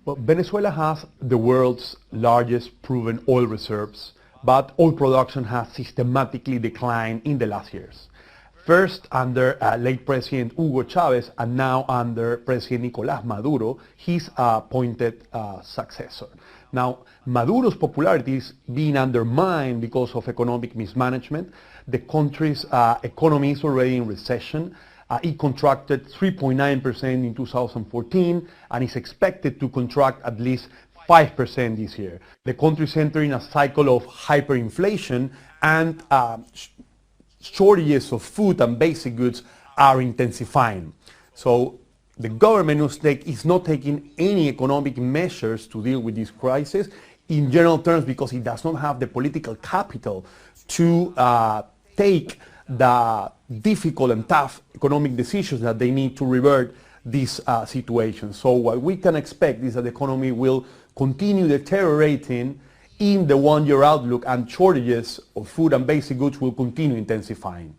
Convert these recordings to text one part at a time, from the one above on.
Well, Venezuela has the world's largest proven oil reserves, but oil production has systematically declined in the last years. First under late President Hugo Chavez, and now under President Nicolás Maduro, his appointed successor. Now, Maduro's popularity is being undermined because of economic mismanagement. The country's economy is already in recession. It contracted 3.9% in 2014 and is expected to contract at least 5% this year. The country is entering a cycle of hyperinflation, and shortages of food and basic goods are intensifying. So the government is not taking any economic measures to deal with this crisis in general terms because it does not have the political capital to take the difficult and tough economic decisions that they need to revert this situation. So what we can expect is that the economy will continue deteriorating in the one-year outlook, and shortages of food and basic goods will continue intensifying.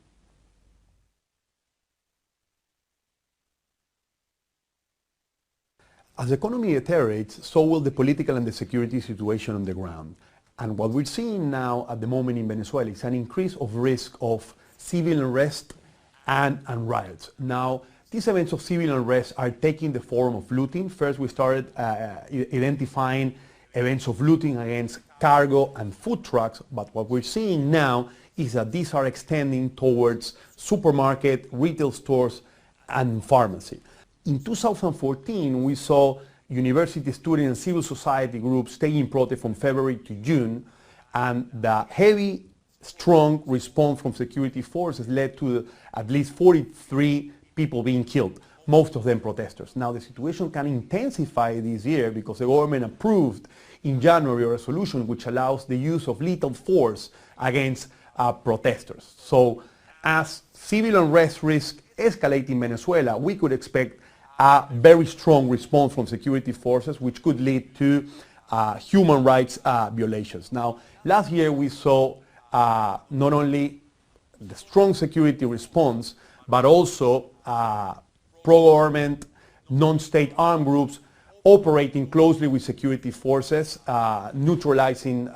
As the economy deteriorates, so will the political and the security situation on the ground. And what we're seeing now at the moment in Venezuela is an increase of risk of civil unrest and riots. Now, these events of civil unrest are taking the form of looting. First, we started identifying events of looting against cargo and food trucks, but what we're seeing now is that these are extending towards supermarket, retail stores, and pharmacy. In 2014, we saw university student and civil society groups taking protest from February to June, and the heavy, strong response from security forces led to at least 43 people being killed, most of them protesters. Now the situation can intensify this year because the government approved in January a resolution which allows the use of lethal force against protesters. So as civil unrest risk escalate in Venezuela, we could expect a very strong response from security forces, which could lead to human rights violations. Now, last year we saw not only the strong security response, but also pro-government, non-state armed groups operating closely with security forces, neutralizing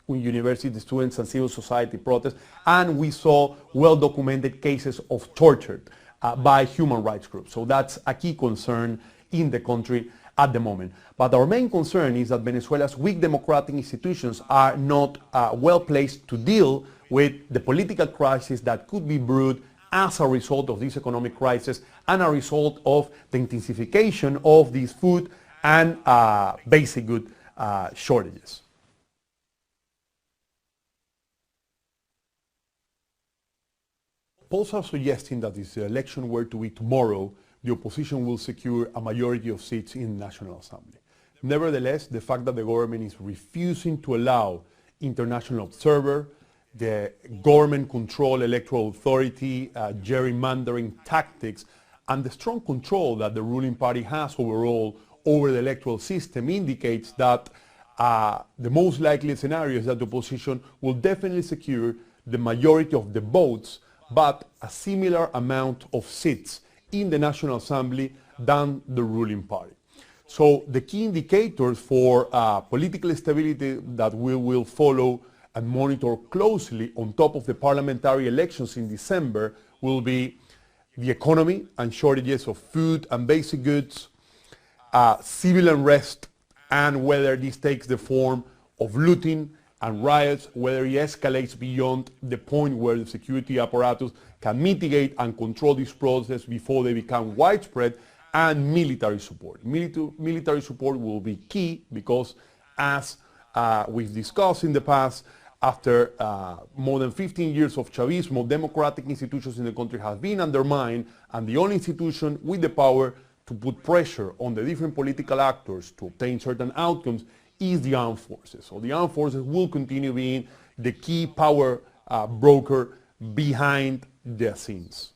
university students and civil society protests, and we saw well-documented cases of torture by human rights groups. So that's a key concern in the country at the moment. But our main concern is that Venezuela's weak democratic institutions are not well placed to deal with the political crisis that could be brewed as a result of this economic crisis and a result of the intensification of these food and basic good shortages. Polls are suggesting that if the election were to be tomorrow, the opposition will secure a majority of seats in the National Assembly. Nevertheless, the fact that the government is refusing to allow international observers, the government-controlled electoral authority, gerrymandering tactics, and the strong control that the ruling party has overall over the electoral system indicates that the most likely scenario is that the opposition will definitely secure the majority of the votes, but a similar amount of seats in the National Assembly than the ruling party. So the key indicators for political stability that we will follow and monitor closely on top of the parliamentary elections in December will be the economy and shortages of food and basic goods, civil unrest, and whether this takes the form of looting and riots, whether it escalates beyond the point where the security apparatus can mitigate and control this process before they become widespread, and military support. Military support will be key because, as we've discussed in the past, after more than 15 years of Chavismo, democratic institutions in the country have been undermined, and the only institution with the power to put pressure on the different political actors to obtain certain outcomes is the armed forces. So the armed forces will continue being the key power broker behind the scenes.